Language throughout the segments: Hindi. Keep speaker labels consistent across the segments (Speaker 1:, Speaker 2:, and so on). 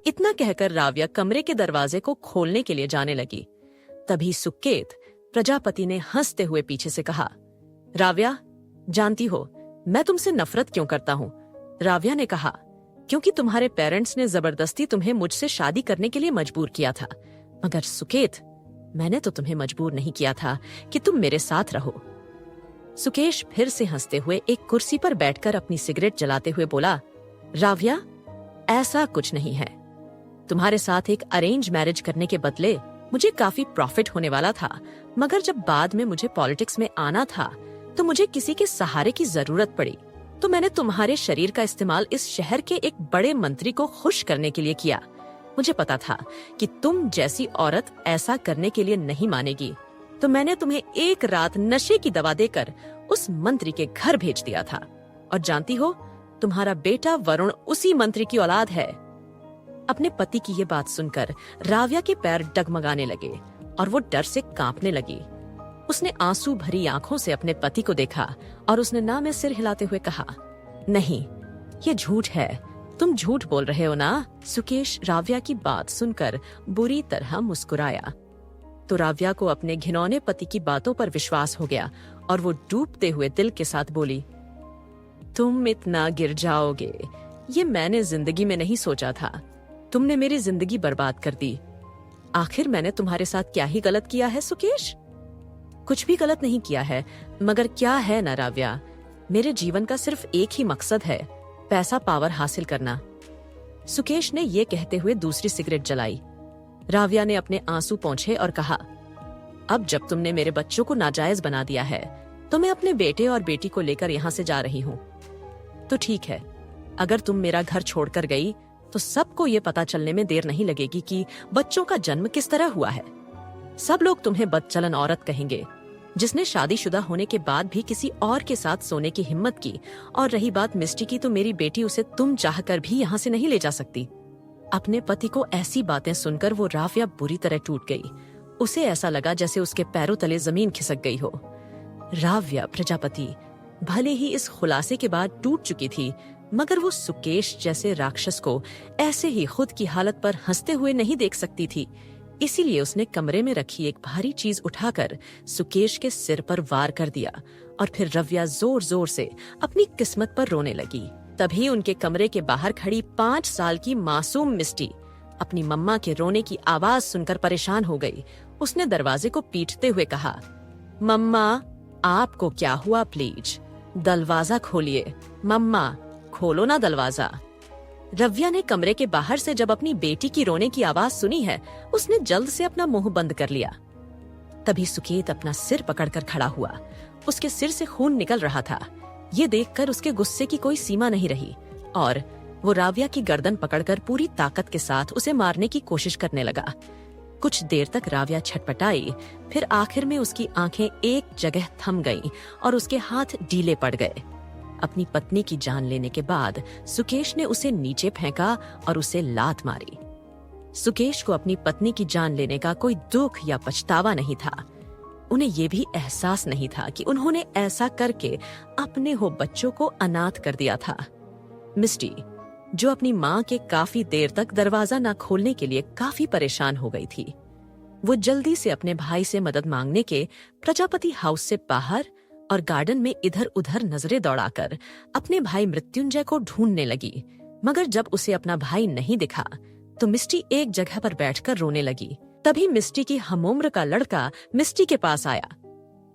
Speaker 1: इतना कहकर राव्या कमरे के दरवाजे को खोलने के लिए जाने लगी। तभी सुकेत प्रजापति ने हंसते हुए पीछे से कहा, राव्या, जानती हो मैं तुमसे नफरत क्यों करता हूँ? राव्या ने कहा, क्योंकि तुम्हारे पेरेंट्स ने जबरदस्ती तुम्हें मुझसे शादी करने के लिए मजबूर किया था। मगर सुकेत, मैंने तो तुम्हें मजबूर नहीं किया था कि तुम मेरे साथ रहो। सुकेश फिर से हंसते हुए एक कुर्सी पर बैठकर अपनी सिगरेट जलाते हुए बोला, राव्या, ऐसा कुछ नहीं है। तुम्हारे साथ एक अरेंज मैरिज करने के बदले मुझे काफी प्रॉफिट होने वाला था, मगर जब बाद में मुझे पॉलिटिक्स में आना था तो मुझे किसी के सहारे की जरूरत पड़ी, तो मैंने तुम्हारे शरीर का इस्तेमाल इस शहर के एक बड़े मंत्री को खुश करने के लिए किया। मुझे पता था कि तुम जैसी औरत ऐसा करने के लिए नहीं मानेगी, तो मैंने तुम्हें एक रात नशे की दवा देकर उस मंत्री के घर भेज दिया था। और जानती हो, तुम्हारा बेटा वरुण उसी मंत्री की औलाद है। अपने पति की ये बात सुनकर राव्या के पैर डगमगाने लगे और वो डर से कांपने लगी। उसने आंसू भरी आंखों से अपने पति को देखा और उसने ना में सिर हिलाते हुए कहा, नहीं, ये झूठ है, तुम झूठ बोल रहे हो ना? सुकेश राव्या की बात सुनकर बुरी तरह मुस्कुराया। तो राव्या को अपने घिनौने पति की बातों पर विश्वास हो गया और वो डूबते हुए दिल के साथ बोली, तुम इतना गिर जाओगे, ये मैंने जिंदगी में नहीं सोचा था। तुमने मेरी जिंदगी बर्बाद कर दी। आखिर मैंने तुम्हारे साथ क्या ही गलत किया है सुकेश? कुछ भी गलत नहीं किया है, मगर क्या है ना राव्या, मेरे जीवन का सिर्फ एक ही मकसद है, पैसा पावर हासिल करना। सुकेश ने ये कहते हुए दूसरी सिगरेट जलाई। राव्या ने अपने आंसू पोंछे और कहा, अब जब तुमने मेरे बच्चों को नाजायज बना दिया है तो मैं अपने बेटे और बेटी को लेकर यहाँ से जा रही हूँ। तो ठीक है, अगर तुम मेरा घर छोड़कर गई तो सबको ये पता चलने में देर नहीं लगेगी कि बच्चों का जन्म किस तरह हुआ है। सब लोग तुम्हें बदचलन औरत कहेंगे, जिसने शादीशुदा होने के बाद भी किसी और के साथ सोने की हिम्मत की। और रही बात मिस्टी की, तो मेरी बेटी उसे तुम चाहकर भी यहाँ से नहीं ले जा सकती। अपने पति को ऐसी बातें सुनकर वो राव्या बुरी तरह टूट गई। उसे ऐसा लगा जैसे उसके पैरों तले जमीन खिसक गई हो। राव्या प्रजापति भले ही इस खुलासे के बाद टूट चुकी थी, मगर वो सुकेश जैसे राक्षस को ऐसे ही खुद की हालत पर हंसते हुए नहीं देख सकती थी। इसीलिए उसने कमरे में रखी एक भारी चीज उठाकर सुकेश के सिर पर वार कर दिया और फिर राव्या जोर जोर से अपनी किस्मत पर रोने लगी। तभी उनके कमरे के बाहर खड़ी 5 साल की मासूम मिस्टी अपनी मम्मा के रोने की आवाज सुनकर परेशान हो गई। उसने दरवाजे को पीटते हुए कहा, मम्मा, आपको क्या हुआ? प्लीज दरवाजा खोलिए। मम्मा, खोलो ना दरवाजा। राव्या ने कमरे के बाहर से जब अपनी बेटी की रोने की आवाज सुनी है, उसने जल्द से अपना मुंह बंद कर लिया। तभी सुकेत अपना सिर पकड़कर खड़ा हुआ। उसके सिर से खून निकल रहा था। ये देखकर उसके गुस्से की कोई सीमा नहीं रही और वो राव्या की गर्दन पकड़कर पूरी ताकत के साथ उसे मारने की कोशिश करने लगा। कुछ देर तक राव्या छटपटाई, फिर आखिर में उसकी आंखें एक जगह थम गईं और उसके हाथ ढीले पड़ गए। अपनी पत्नी की जान लेने के बाद सुकेश ने उसे नीचे फेंका और उसे लात मारी। सुकेश को अपनी पत्नी की जान लेने का कोई दुख या पछतावा नहीं था। उन्हें यह भी एहसास नहीं था कि उन्होंने ऐसा करके अपने हो बच्चों को अनाथ कर दिया था। मिस्टी, जो अपनी माँ के काफी देर तक दरवाजा न खोलने के लिए काफी परेशान हो गई थी, वो जल्दी से अपने भाई से मदद मांगने के प्रजापति हाउस से बाहर और गार्डन में इधर उधर नजरें दौड़ाकर अपने भाई मृत्युंजय को ढूंढने लगी। मगर जब उसे अपना भाई नहीं दिखा तो मिस्टी एक जगह पर बैठकर रोने लगी। तभी मिस्टी की हमउम्र का लड़का मिस्टी के पास आया।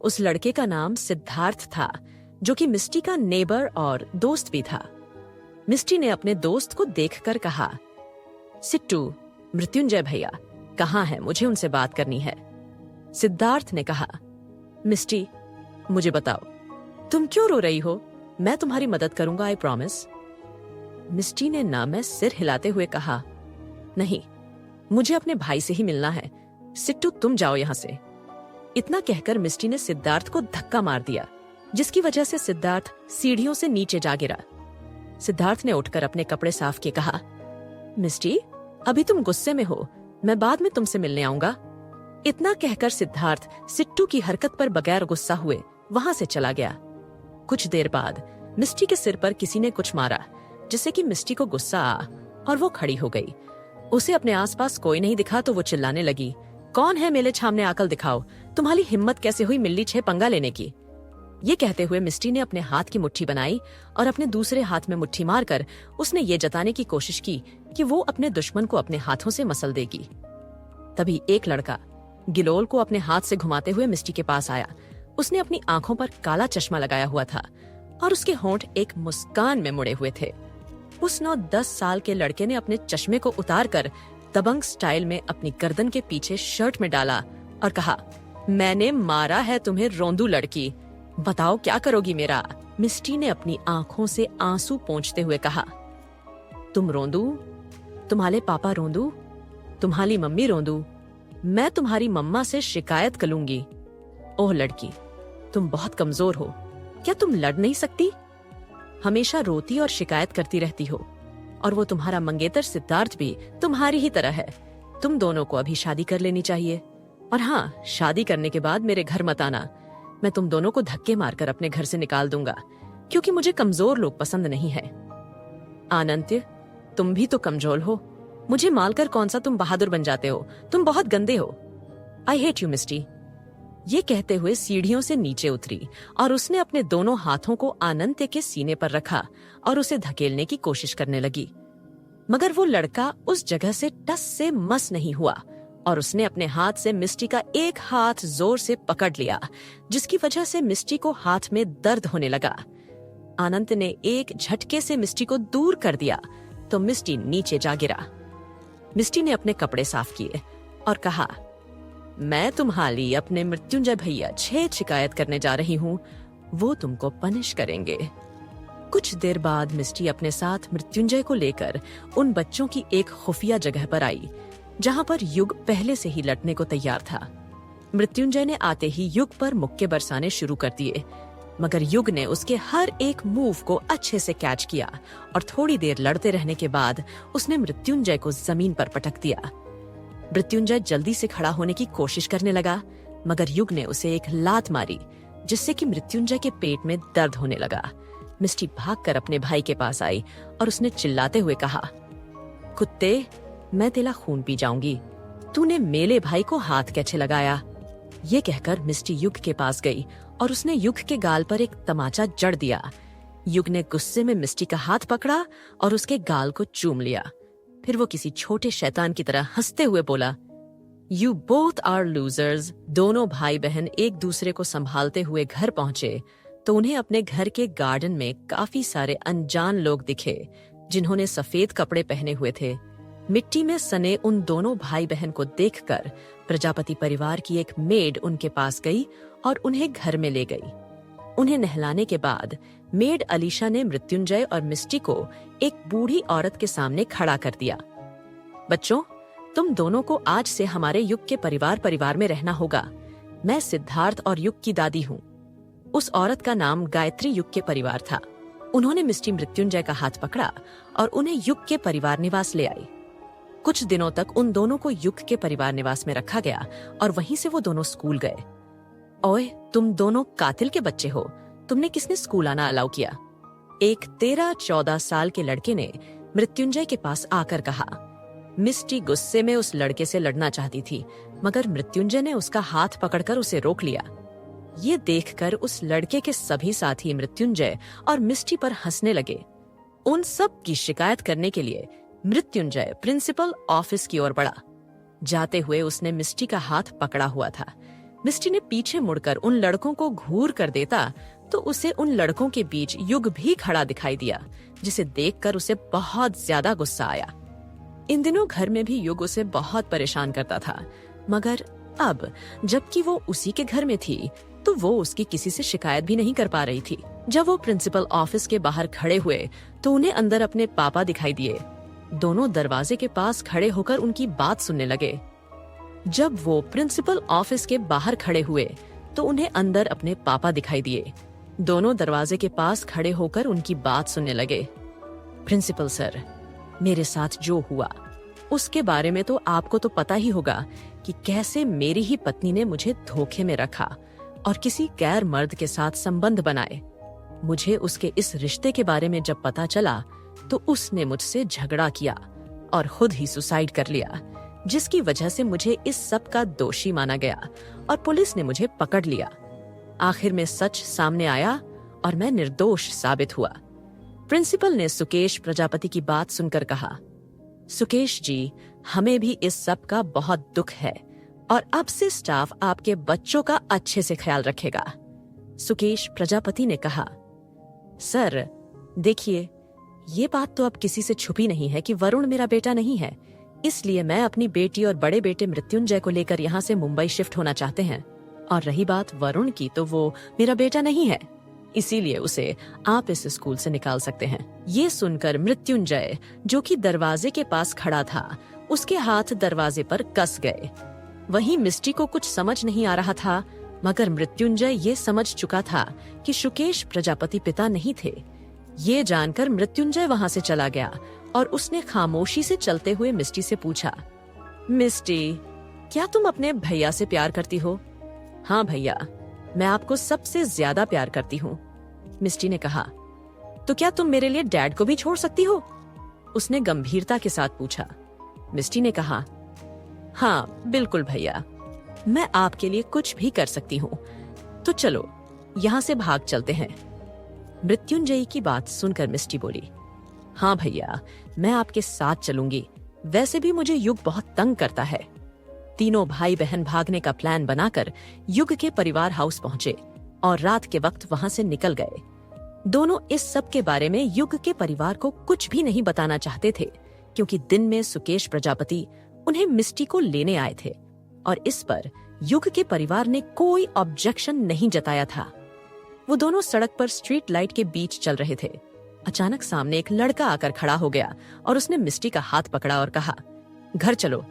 Speaker 1: उस लड़के का नाम सिद्धार्थ था, जो कि मिस्टी का नेबर और दोस्त भी था। मिस्टी ने अपने दोस्त को देखकर कहा, सिट्टू, मृत्युंजय भैया कहाँ है? मुझे उनसे बात करनी है। सिद्धार्थ ने कहा, मिस्टी, मुझे बताओ, तुम क्यों रो रही हो? मैं तुम्हारी मदद करूंगा, आई प्रॉमिस। मिस्टी ने ना में सिर हिलाते हुए कहा, नहीं, मुझे अपने भाई से ही मिलना है। सिट्टू, तुम जाओ यहाँ से। इतना कहकर मिस्टी ने सिद्धार्थ को धक्का मार दिया, जिसकी वजह से सिद्धार्थ सीढ़ियों से नीचे जा गिरा। सिद्धार्थ ने उठकर अपने कपड़े साफ किए, कहा, मिस्टी, अभी तुम गुस्से में हो, मैं बाद में तुमसे मिलने आऊंगा। इतना कहकर सिद्धार्थ सिट्टू की हरकत पर बगैर गुस्सा हुए वहां से चला गया। कुछ देर बाद मिस्टी के सिर पर किसी ने कुछ मारा, जिससे कि मिस्टी को गुस्सा आ और वो खड़ी हो गई। उसे अपने आसपास कोई नहीं दिखा तो वो चिल्लाने लगी, कौन है मेरे सामने आकर दिखाओ, तुम्हारी हिम्मत कैसे हुई मिल्ली छे पंगा लेने की। ये कहते हुए मिस्टी ने अपने हाथ की मुट्ठी बनाई और अपने दूसरे हाथ में मुट्ठी मारकर उसने ये जताने की कोशिश की कि वो अपने दुश्मन को अपने हाथों से मसल देगी। तभी एक लड़का गिलोल को अपने हाथ से घुमाते हुए मिस्टी के पास आया। उसने अपनी आंखों पर काला चश्मा लगाया हुआ था और उसके होंठ एक मुस्कान में मुड़े हुए थे। उस 9-10 साल के लड़के ने अपने चश्मे को उतारकर दबंग स्टाइल में अपनी गर्दन के पीछे शर्ट में डाला और कहा, मैंने मारा है तुम्हें रोंदू लड़की, बताओ क्या करोगी मेरा। मिस्टी ने अपनी आंखों से आंसू पोंछते हुए कहा, तुम रोंदू, तुम्हारे पापा रोंदू, तुम्हारी मम्मी रोंदू, मैं तुम्हारी मम्मा से शिकायत करूंगी। ओह लड़की, तुम बहुत कमजोर हो, क्या तुम लड़ नहीं सकती? हमेशा रोती और शिकायत करती रहती हो। और वो तुम्हारा मंगेतर सिद्धार्थ भी तुम्हारी ही तरह है। तुम दोनों को अभी शादी कर लेनी चाहिए। और हाँ, शादी करने के बाद मेरे घर मत आना, मैं तुम दोनों को धक्के मारकर अपने घर से निकाल दूंगा, क्योंकि मुझे कमजोर लोग पसंद नहीं है। आनंत्य, तुम भी तो कमजोर हो, मुझे मालकर कौन सा तुम बहादुर बन जाते हो, तुम बहुत गंदे हो। आई हेट यू मिस्टी। ये कहते हुए सीढ़ियों से नीचे उतरी और उसने अपने दोनों हाथों को आनंत्य के सीने पर रखा और उसे धकेलने की कोशिश करने लगी। मगर वो लड़का उस जगह से टस से मस नहीं हुआ और उसने अपने हाथ से मिस्टी का एक हाथ जोर से पकड़ लिया, जिसकी वजह से मिस्टी को हाथ में दर्द होने लगा। आनंद ने एक झटके से मिस्टी को दूर कर दिया तो मिस्टी नीचे जा गिरा। मिस्टी ने अपने कपड़े साफ किए और कहा, मैं तुम्हारी अपने मृत्युंजय भैया शिकायत करने जा रही हूँ, वो तुमको पनिश करेंगे। कुछ देर बाद मिस्टी अपने साथ मृत्युंजय को लेकर उन बच्चों की एक खुफिया जगह पर आई, जहाँ पर युग पहले से ही लड़ने को तैयार था। मृत्युंजय ने आते ही युग पर मुक्के बरसाने शुरू कर दिए, मगर युग ने उसके हर एक मूव को अच्छे से कैच किया और थोड़ी देर लड़ते रहने के बाद उसने मृत्युंजय को जमीन पर पटक दिया। मृत्युंजय जल्दी से खड़ा होने की कोशिश करने लगा, मगर युग ने उसे एक लात मारी, जिससे कि मृत्युंजय के पेट में दर्द होने लगा। मिस्टी भागकर अपने भाई के पास आई और उसने चिल्लाते हुए कहा, कुत्ते, मैं तेरा खून पी जाऊंगी, तूने मेरे भाई को हाथ कैसे लगाया। ये कहकर मिस्टी युग के पास गई और उसने युग के गाल पर एक तमाचा जड़ दिया। युग ने गुस्से में मिस्टी का हाथ पकड़ा और उसके गाल को चूम लिया। फिर वो किसी छोटे शैतान की तरह हंसते हुए बोला, यू बोथ आर लूजर्स। दोनों भाई बहन एक दूसरे को संभालते हुए घर पहुंचे तो उन्हें अपने घर के गार्डन में काफी सारे अनजान लोग दिखे, जिन्होंने सफेद कपड़े पहने हुए थे। मिट्टी में सने उन दोनों भाई बहन को देखकर प्रजापति परिवार की एक मेड उनके पास गई और उन्हें घर में ले गई। उन्हें नहलाने के बाद मेड अलीशा ने मृत्युंजय और मिस्टी को एक बूढ़ी औरत के सामने खड़ा कर दिया। बच्चों, तुम दोनों को आज से हमारे युग के परिवार में रहना होगा। मैं सिद्धार्थ और युग की दादी हूँ। उस औरत का नाम गायत्री युग के परिवार था। उन्होंने मिस्टी मृत्युंजय का हाथ पकड़ा और उन्हें युग के परिवार निवास ले आई। कुछ दिनों तक उन दोनों को युग के परिवार निवास में रखा गया और वहीं से वो दोनों स्कूल गए। ओए, तुम दोनों कातिल के बच्चे हो, तुमने किसने स्कूल आना अलाउ किया? एक 13-14 साल के लड़के ने मृत्युंजय के पास आकर कहा। मिस्टी गुस्से में उस लड़के से लड़ना चाहती थी, मगर मृत्युंजय ने उसका हाथ पकड़कर उसे रोक लिया। ये देखकर उस लड़के के सभी साथी मृत्युंजय और मिस्टी पर हंसने लगे। उन सब की शिकायत करने के लिए मृत्युंजय प्रिंसिपल ऑफिस की ओर बढ़ा। जाते हुए उसने मिस्टी का हाथ पकड़ा हुआ था। मिस्टी ने पीछे मुड़कर उन लड़कों को घूर कर देता तो उसे उन लड़कों के बीच युग भी खड़ा दिखाई दिया, जिसे देखकर उसे बहुत ज्यादा गुस्सा आया। इन दिनों घर में भी युग उसे बहुत परेशान करता था, मगर अब जबकि वो उसी के घर में थी तो वो उसकी किसी से शिकायत भी नहीं कर पा रही थी। जब वो प्रिंसिपल ऑफिस के बाहर खड़े हुए तो उन्हें अंदर अपने पापा दिखाई दिए। दोनों दरवाजे के पास खड़े होकर उनकी बात सुनने लगे। जब वो प्रिंसिपल ऑफिस के बाहर खड़े हुए तो उन्हें अंदर अपने पापा दिखाई दिए। दोनों दरवाजे के पास खड़े होकर उनकी बात सुनने लगे। प्रिंसिपल सर, मेरे साथ जो हुआ उसके बारे में तो आपको तो पता ही होगा कि कैसे मेरी ही पत्नी ने मुझे धोखे में रखा और किसी गैर मर्द के साथ संबंध बनाए। मुझे उसके इस रिश्ते के बारे में जब पता चला तो उसने मुझसे झगड़ा किया और खुद ही सुसाइड कर लिया, जिसकी वजह से मुझे इस सब का दोषी माना गया और पुलिस ने मुझे पकड़ लिया। आखिर में सच सामने आया और मैं निर्दोष साबित हुआ। प्रिंसिपल ने सुकेश प्रजापति की बात सुनकर कहा, सुकेश जी, हमें भी इस सब का बहुत दुख है और अब से स्टाफ आपके बच्चों का अच्छे से ख्याल रखेगा। सुकेश प्रजापति ने कहा, सर देखिए, ये बात तो अब किसी से छुपी नहीं है कि वरुण मेरा बेटा नहीं है, इसलिए मैं अपनी बेटी और बड़े बेटे मृत्युंजय को लेकर यहाँ से मुंबई शिफ्ट होना चाहते हैं। और रही बात वरुण की, तो वो मेरा बेटा नहीं है, इसीलिए उसे आप इस स्कूल से निकाल सकते हैं। ये सुनकर मृत्युंजय, जो कि दरवाजे के पास खड़ा था, उसके हाथ दरवाजे पर कस गए। वहीं मिस्टी को कुछ समझ नहीं आ रहा था, मगर मृत्युंजय ये समझ चुका था कि सुकेश प्रजापति पिता नहीं थे। ये जानकर मृत्युंजय वहां से चला गया और उसने खामोशी से चलते हुए मिस्टी से पूछा, मिस्टी, क्या तुम अपने भैया से प्यार करती हो? हाँ भैया, मैं आपको सबसे ज्यादा प्यार करती हूँ, मिस्टी ने कहा। तो क्या तुम मेरे लिए डैड को भी छोड़ सकती हो? उसने गंभीरता के साथ पूछा। मिस्टी ने कहा, हाँ बिल्कुल भैया, मैं आपके लिए कुछ भी कर सकती हूँ। तो चलो यहाँ से भाग चलते हैं। मृत्युंजयी की बात सुनकर मिस्टी बोली, हाँ भैया, मैं आपके साथ चलूंगी। वैसे भी मुझे युग बहुत तंग करता है। तीनों भाई बहन भागने का प्लान बनाकर युग के परिवार हाउस पहुंचे और रात के वक्त वहां से निकल गए। दोनों इस सब के बारे में युग के परिवार को कुछ भी नहीं बताना चाहते थे, क्योंकि दिन में सुकेश प्रजापति उन्हें मिस्टी को लेने आए थे और इस पर युग के परिवार ने कोई ऑब्जेक्शन नहीं जताया था। वो दोनों सड़क पर स्ट्रीट लाइट के बीच चल रहे थे। अचानक सामने एक लड़का आकर खड़ा हो गया और उसने मिस्टी का हाथ पकड़ा और कहा, घर चलो।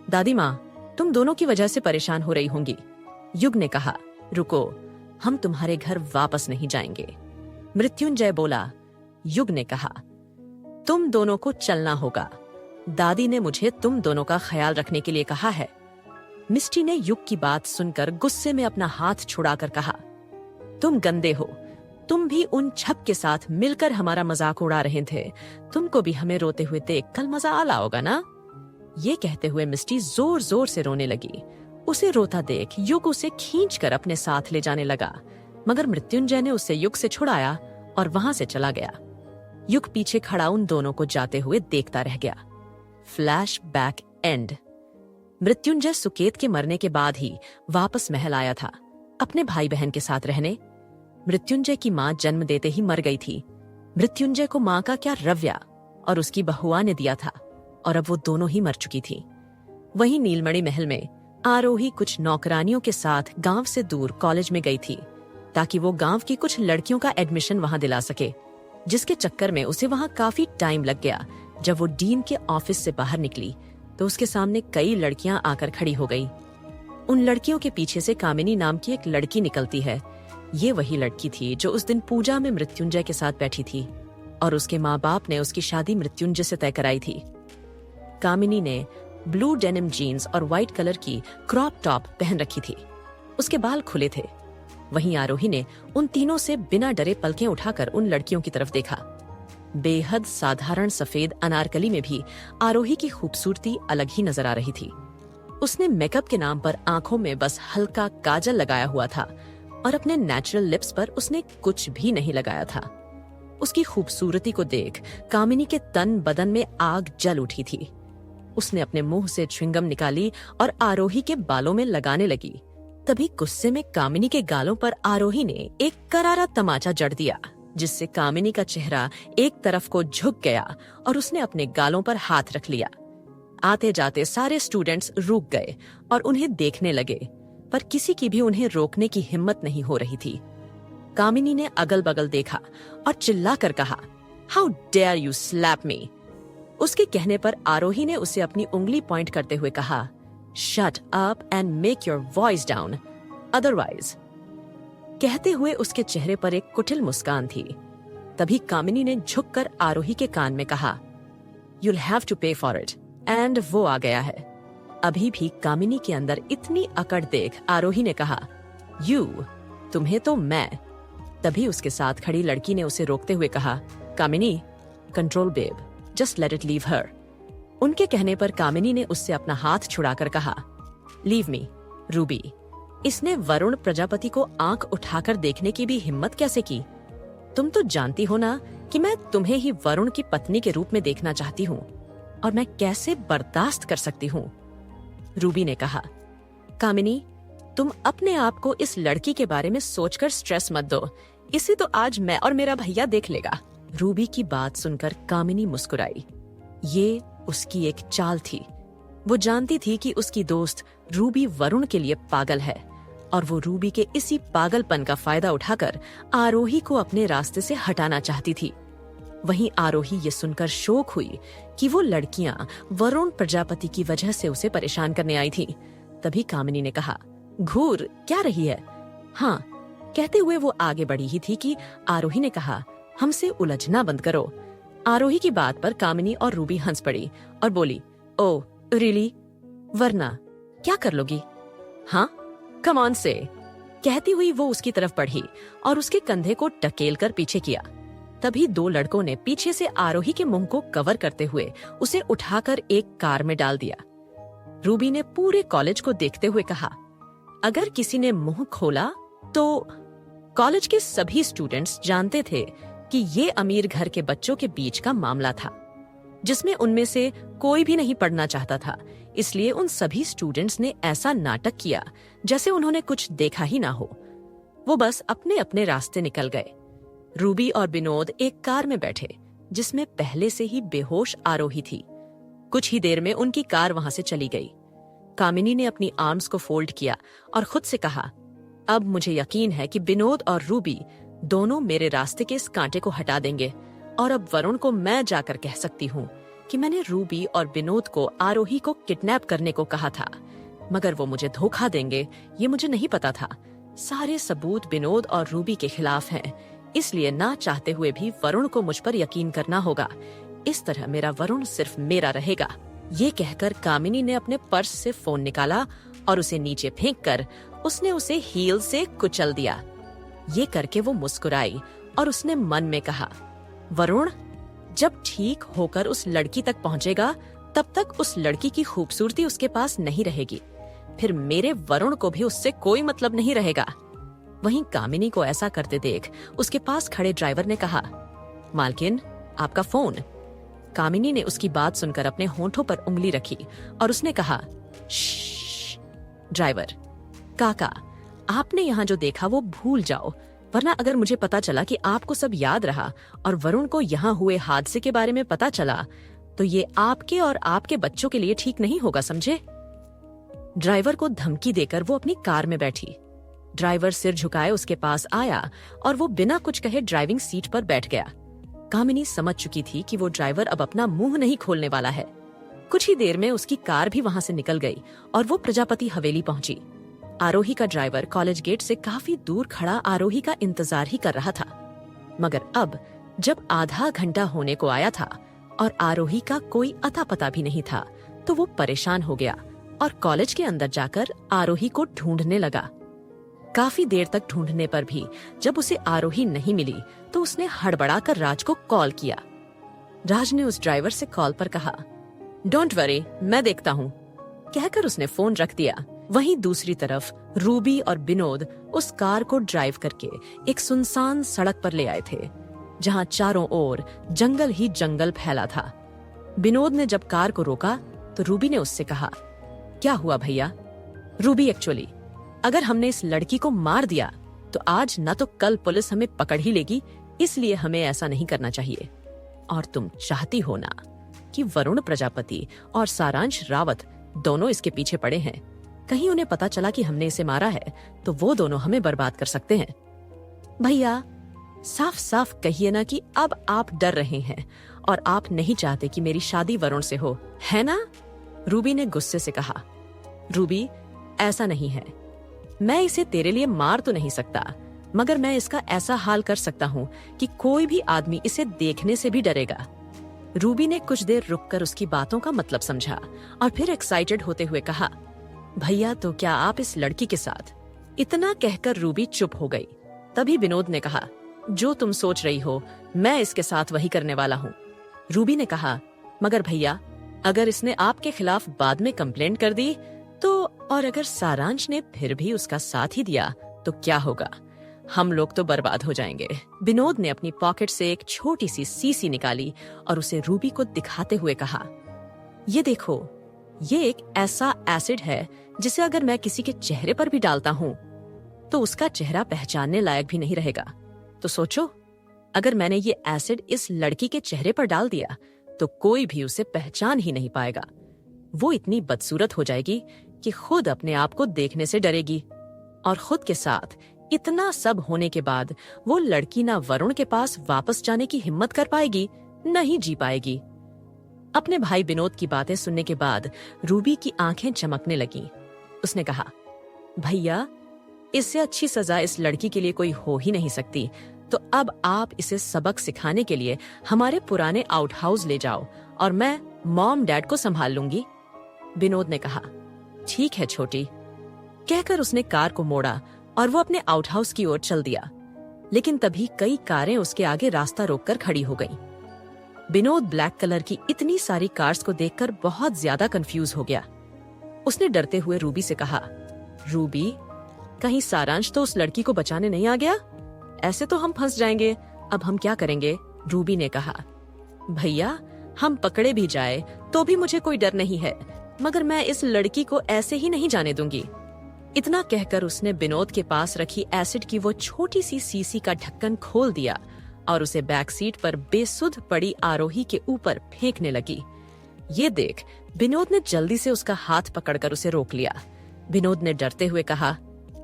Speaker 1: दादी माँ, तुम दोनों की वजह से परेशान हो रही होंगी। युग ने कहा, रुको, हम तुम्हारे घर वापस नहीं जाएंगे। मृत्युंजय बोला, युग ने कहा, तुम दोनों को चलना होगा। दादी ने मुझे तुम दोनों का ख्याल रखने के लिए कहा है। मिस्टी ने युग की बात सुनकर गुस्से में अपना हाथ छुड़ाकर कहा, तुम गंदे हो। तुम भी उन छप के साथ मिलकर हमारा मजाक उड़ा रहे थे। तुमको भी हमें रोते हुए देख कल मजा आ लाओगा ना? ये कहते हुए मिस्टी जोर जोर से रोने लगी। उसे रोता देख युग उसे खींचकर अपने साथ ले जाने लगा, मगर मृत्युंजय ने उसे युग से छुड़ाया और वहां से चला गया। युग पीछे खड़ा उन दोनों को जाते हुए देखता रह गया। Flash back and. Mrityunjay Suket के मरने के बाद ही वापस महल आया था, अपने भाई बहन के साथ रहने। मृत्युंजय की मां जन्म देते ही मर गई थी। मृत्युंजय को मां का क्या रवैया और उसकी बहुआ ने दिया था, और अब वो दोनों ही मर चुकी थी। वहीं नीलमणि महल में आरोही कुछ नौकरानियों के साथ गांव से दूर कॉलेज में गई थी, ताकि वो गांव की कुछ लड़कियों का एडमिशन वहां दिला सके, जिसके चक्कर में उसे वहां काफी टाइम लग गया। जब वो डीन के ऑफिस से बाहर निकली तो उसके सामने कई लड़कियां आकर खड़ी हो गई। उन लड़कियों के पीछे से कामिनी नाम की एक लड़की निकलती है। ये वही लड़की थी जो उस दिन पूजा में मृत्युंजय के साथ बैठी थी, और उसके माँ बाप ने उसकी शादी मृत्युंजय से तय कराई थी। कामिनी ने ब्लू डेनिम जीन्स और व्हाइट कलर की क्रॉप टॉप पहन रखी थी। उसके बाल खुले थे। वहीं आरोही ने उन तीनों से बिना डरे पलकें उठाकर उन लड़कियों की तरफ देखा। बेहद साधारण सफेद अनारकली में भी आरोही की खूबसूरती अलग ही नजर आ रही थी। उसने मेकअप के नाम पर आंखों में बस हल्का काजल लगाया हुआ था और अपने नेचुरल लिप्स पर उसने कुछ भी नहीं लगाया था। उसकी खूबसूरती को देख कामिनी के तन बदन में आग जल उठी थी। उसने अपने मुंह से च्युइंगम निकाली और आरोही के बालों में लगाने लगी। तभी गुस्से में कामिनी के गालों पर आरोही ने एक करारा तमाचा जड़ दिया, जिससे कामिनी का चेहरा एक तरफ को झुक गया और उसने अपने गालों पर हाथ रख लिया। आते जाते सारे स्टूडेंट्स रुक गए और उन्हें देखने लगे, पर किसी की भी उन्हें रोकने की हिम्मत नहीं हो रही थी। कामिनी ने अगल बगल देखा और चिल्लाकर कहा, how dare you slap me. उसके कहने पर आरोही ने उसे अपनी उंगली पॉइंट करते हुए कहा, shut up and make your voice down, otherwise. कहते हुए उसके चेहरे पर एक कुटिल मुस्कान थी। तभी कामिनी ने झुककर आरोही के कान में कहा, यूल हैव टू पे फॉर इट, एंड वो आ गया है। अभी भी कामिनी के अंदर इतनी अकड़ देख आरोही ने कहा, यू, तुम्हें तो मैं। तभी उसके साथ खड़ी लड़की ने उसे रोकते हुए कहा, Kamini, control babe, just let it leave her. उनके कहने पर कामिनी ने उससे अपना हाथ छुड़ाकर कहा, लीव मी, रूबी। इसने वरुण प्रजापति को आंख उठाकर देखने की भी हिम्मत कैसे की? तुम तो जानती हो ना कि मैं तुम्हें ही वरुण की पत्नी के रूप में देखना चाहती हूँ, और मैं कैसे बर्दाश्त कर सकती हूँ? रूबी ने कहा, कामिनी, तुम अपने आप को इस लड़की के बारे में सोचकर स्ट्रेस मत दो, इसे तो आज मैं और मेरा भैया देख लेगा। रूबी की बात सुनकर कामिनी मुस्कुराई। ये उसकी एक चाल थी। वो जानती थी कि उसकी दोस्त रूबी वरुण के लिए पागल है, और वो रूबी के इसी पागलपन का फायदा उठाकर आरोही को अपने रास्ते से हटाना चाहती थी। वहीं आरोही ये सुनकर शौक हुई कि वो लड़कियां वरुण प्रजापति की वजह से उसे परेशान करने आई थीं। तभी कामिनी ने कहा, घूर क्या रही है? हाँ, कहते हुए वो आगे बढ़ी ही थी कि आरोही ने कहा, हमसे उलझना बंद करो। आरोही की बात पर कामिनी और रूबी हंस पड़ी और बोली, ओह रियली? वरना क्या कर लोगी? हाँ, कम ऑन से। कहती हुई वो उसकी तरफ बढ़ी और उसके कंधे को टकेलकर पीछे किया। तभी दो लड़कों ने पीछे से आरोही के मुंह को कवर करते हुए उसे उठाकर एक कार में डाल दिया। रूबी ने पूरे कॉलेज को देखते हुए कहा, अगर किसी ने मुंह खोला तो कॉलेज के सभी स्टूडेंट्स जानते थे कि ये अमीर घर के बच्चों के बीच का मामला था, जिसमें उनमें से कोई भी नहीं पढ़ना चाहता था। इसलिए उन सभी स्टूडेंट्स ने ऐसा नाटक किया जैसे उन्होंने कुछ देखा ही ना हो। वो बस अपने अपने रास्ते निकल गए। रूबी और विनोद एक कार में बैठे, जिसमें पहले से ही बेहोश आरोही थी। कुछ ही देर में उनकी कार वहां से चली गई। कामिनी ने अपनी आर्म्स को फोल्ड किया और खुद से कहा, अब मुझे यकीन है कि विनोद और रूबी दोनों मेरे रास्ते के इस कांटे को हटा देंगे, और अब वरुण को मैं जाकर कह सकती हूँ कि मैंने रूबी और विनोद को आरोही को किडनैप करने को कहा था, मगर वो मुझे धोखा देंगे ये मुझे नहीं पता था। सारे सबूत विनोद और रूबी के खिलाफ हैं, इसलिए ना चाहते हुए भी वरुण को मुझ पर यकीन करना होगा। इस तरह मेरा वरुण सिर्फ मेरा रहेगा। ये कहकर कामिनी ने अपने पर्स से फोन निकाला और उसे नीचे फेंककर उसने उसे हील से कुचल दिया। ये करके वो मुस्कुराई और उसने मन में कहा, वरुण जब ठीक होकर उस लड़की तक पहुंचेगा तब तक उस लड़की की खूबसूरती उसके पास नहीं रहेगी, फिर मेरे वरुण को भी उससे कोई मतलब नहीं रहेगा। वहीं कामिनी को ऐसा करते देख उसके पास खड़े ड्राइवर ने कहा, मालकिन आपका फोन। कामिनी ने उसकी बात सुनकर अपने होंठों पर उंगली रखी और उसने कहा, श्श्श। ड्राइवर, काका आपने यहाँ जो देखा वो भूल जाओ, वरना अगर मुझे पता चला कि आपको सब याद रहा और वरुण को यहाँ हुए हादसे के बारे में पता चला तो ये आपके और आपके बच्चों के लिए ठीक नहीं होगा, समझे? ड्राइवर को धमकी देकर वो अपनी कार में बैठी। ड्राइवर सिर झुकाए उसके पास आया और वो बिना कुछ कहे ड्राइविंग सीट पर बैठ गया। कामिनी समझ चुकी थी कि वो ड्राइवर अब अपना मुंह नहीं खोलने वाला है। कुछ ही देर में उसकी कार भी वहां से निकल गई और वो प्रजापति हवेली पहुंची। आरोही का ड्राइवर कॉलेज गेट से काफी दूर खड़ा आरोही का इंतजार ही कर रहा था, मगर अब जब आधा घंटा होने को आया था और आरोही का कोई अता पता भी नहीं था तो वो परेशान हो गया और कॉलेज के अंदर जाकर आरोही को ढूंढने लगा। काफी देर तक ढूंढने पर भी जब उसे आरोही नहीं मिली तो उसने हड़बड़ाकर राज को कॉल किया। राज ने उस ड्राइवर से कॉल पर कहा, डोंट वरी, मैं देखता हूँ, कहकर उसने फोन रख दिया। वहीं दूसरी तरफ रूबी और विनोद उस कार को ड्राइव करके एक सुनसान सड़क पर ले आए थे, जहाँ चारों ओर जंगल ही जंगल फैला था। विनोद ने जब कार को रोका तो रूबी ने उससे कहा, क्या हुआ भैया? रूबी, एक्चुअली अगर हमने इस लड़की को मार दिया तो आज न तो कल पुलिस हमें पकड़ ही लेगी, इसलिए हमें ऐसा नहीं करना चाहिए। और तुम चाहती हो ना कि वरुण प्रजापति और सारांश रावत दोनों इसके पीछे पड़े हैं। कहीं उन्हें पता चला कि हमने इसे मारा है तो वो दोनों हमें बर्बाद कर सकते हैं। भैया साफ साफ कहिए ना कि अब आप डर रहे हैं और आप नहीं चाहते कि मेरी शादी वरुण से हो, है ना? रूबी ने गुस्से से कहा। रूबी, ऐसा नहीं है। मैं इसे तेरे लिए मार तो नहीं सकता, मगर मैं इसका ऐसा हाल कर सकता हूँ कि कोई भी आदमी इसे देखने से भी डरेगा। रूबी ने कुछ देर रुककर उसकी बातों का मतलब समझा और फिर एक्साइटेड होते हुए कहा, भैया तो क्या आप इस लड़की के साथ? इतना कहकर रूबी चुप हो गई। तभी विनोद ने कहा, जो तुम सोच रही हो मैं इसके साथ वही करने वाला हूँ। रूबी ने कहा, मगर भैया अगर इसने आपके खिलाफ बाद में कंप्लेंट कर दी तो, और अगर सारांश ने फिर भी उसका साथ ही दिया तो क्या होगा? हम लोग तो बर्बाद हो जाएंगे। विनोद ने अपनी पॉकेट से एक छोटी सी सीसी निकाली और उसे रूबी को दिखाते हुए कहा, ये देखो, ये एक ऐसा एसिड है जिसे अगर मैं किसी के चेहरे पर भी डालता हूँ तो उसका चेहरा पहचानने लायक भी नहीं रहेगा। तो सोचो, अगर मैंने ये एसिड इस लड़की के चेहरे पर डाल दिया तो कोई भी उसे पहचान ही नहीं पाएगा। वो इतनी बदसूरत हो जाएगी कि खुद अपने आप को देखने से डरेगी, और खुद के साथ इतना सब होने के बाद वो लड़की ना वरुण के पास वापस जाने की हिम्मत कर पाएगी, न ही जी पाएगी। अपने भाई विनोद की बातें सुनने के बाद रूबी की आंखें चमकने लगीं। उसने कहा, भैया इससे अच्छी सजा इस लड़की के लिए कोई हो ही नहीं सकती। तो अब आप इसे सबक सिखाने के लिए हमारे पुराने आउट हाउस ले जाओ और मैं मॉम डैड को संभाल लूंगी। विनोद ने कहा, ठीक है छोटी। कहकर उसने कार को मोड़ा और वो अपने आउट हाउस की ओर चल दिया। लेकिन तभी कई कारें उसके आगे रास्ता रोककर खड़ी हो गईं। विनोद ब्लैक कलर की इतनी सारी कार्स को देखकर बहुत ज्यादा कंफ्यूज हो गया। उसने डरते हुए रूबी से कहा, रूबी कहीं सारांश तो उस लड़की को बचाने नहीं आ गया? ऐसे तो हम फंस जाएंगे। अब हम क्या करेंगे? रूबी ने कहा, भैया हम पकड़े भी जाए तो भी मुझे कोई डर नहीं है, मगर मैं इस लड़की को ऐसे ही नहीं जाने दूंगी। इतना कहकर उसने विनोद के पास रखी एसिड की वो छोटी सी सीसी का ढक्कन खोल दिया और उसे बैक सीट पर बेसुध पड़ी आरोही के ऊपर फेंकने लगी। ये देख विनोद ने जल्दी से उसका हाथ पकड़कर उसे रोक लिया। विनोद ने डरते हुए कहा,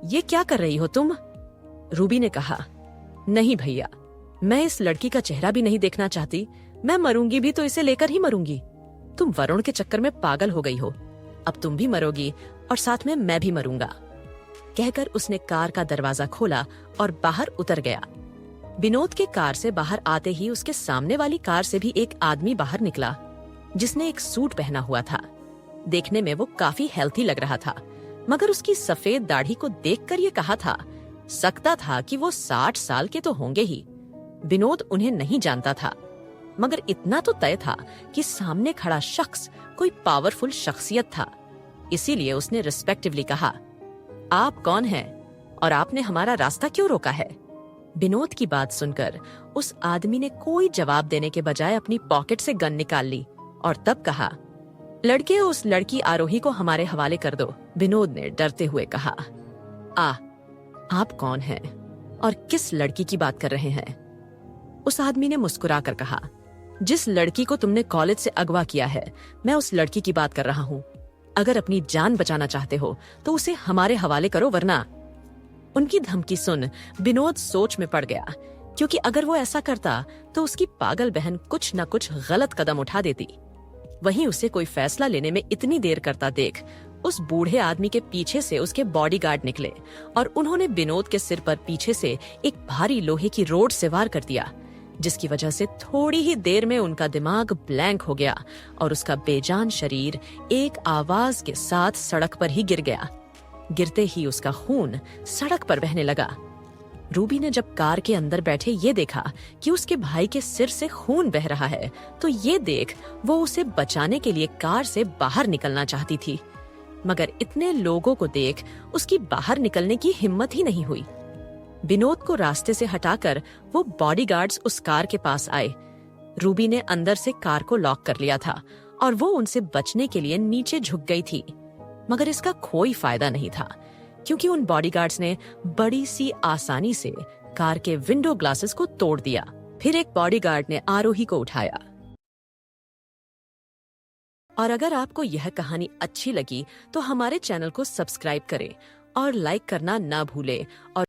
Speaker 1: ये क्या कर रही हो तुम? रूबी ने कहा, नहीं भैया, मैं इस लड़की का चेहरा भी नहीं देखना चाहती। मैं मरूंगी भी तो इसे लेकर ही मरूंगी। तुम वरुण के चक्कर में पागल हो गई हो। अब तुम भी मरोगी और साथ में मैं भी मरूंगा। कहकर उसने कार का दरवाजा खोला और बाहर उतर गया। विनोद के कार से बाहर आते ही उसके सामने वाली कार से भी एक आदमी बाहर निकला, जिसने एक सूट पहना हुआ था। देखने में वो काफी हेल्थी लग रहा था, मगर उसकी सफेद दाढ़ी को देखकर ये कहा था सकता था कि वो 60 साल के तो होंगे ही। विनोद उन्हें नहीं जानता था, मगर इतना तो तय था कि सामने खड़ा शख्स कोई पावरफुल शख्सियत था। इसीलिए उसने रिस्पेक्टिवली कहा, आप कौन हैं और आपने हमारा रास्ता क्यों रोका है? विनोद की बात सुनकर उस आदमी ने कोई जवाब देने के बजाय अपनी पॉकेट से गन निकाल ली और तब कहा, लड़के उस लड़की आरोही को हमारे हवाले कर दो। विनोद ने डरते हुए कहा, आप कौन हैं और किस लड़की की बात कर रहे हैं? उस आदमी ने मुस्कुराकर कहा, जिस लड़की को तुमने कॉलेज से अगवा किया है, मैं उस लड़की की बात कर रहा हूँ। अगर अपनी जान बचाना चाहते हो तो उसे हमारे हवाले करो, वरना। उनकी धमकी सुन विनोद सोच में पड़ गया, क्योंकि अगर वो ऐसा करता तो उसकी पागल बहन कुछ न कुछ गलत कदम उठा देती। वहीं उसे कोई फैसला लेने में इतनी देर करता देख उस बूढ़े आदमी के पीछे से उसके बॉडीगार्ड निकले और उन्होंने विनोद के सिर पर पीछे से एक भारी लोहे की रोड से वार कर दिया, जिसकी वजह से थोड़ी ही देर में उनका दिमाग ब्लैंक हो गया और उसका बेजान शरीर एक आवाज के साथ सड़क पर ही गिर गया। गिरते ही उसका खून सड़क पर बहने लगा। रूबी ने जब कार के अंदर बैठे ये देखा कि उसके भाई के सिर से खून बह रहा है, तो ये देख वो उसे बचाने के लिए कार से बाहर निकलना चाहती थी, मगर इतने लोगों को देख उसकी बाहर निकलने की हिम्मत ही नहीं हुई। विनोद को रास्ते से हटाकर वो बॉडीगार्ड्स उस कार के पास आए। रूबी ने अंदर से कार को लॉक कर लिया था और वो उनसे बचने के लिए नीचे झुक गई थी, मगर इसका कोई फायदा नहीं था, क्योंकि उन बॉडीगार्ड्स ने बड़ी सी आसानी से कार के विंडो ग्लासेस को तोड़ दिया। फिर एक बॉडीगार्ड ने आरोही को उठाया। और अगर आपको यह कहानी अच्छी लगी तो हमारे चैनल को सब्सक्राइब करें और लाइक करना ना भूलें और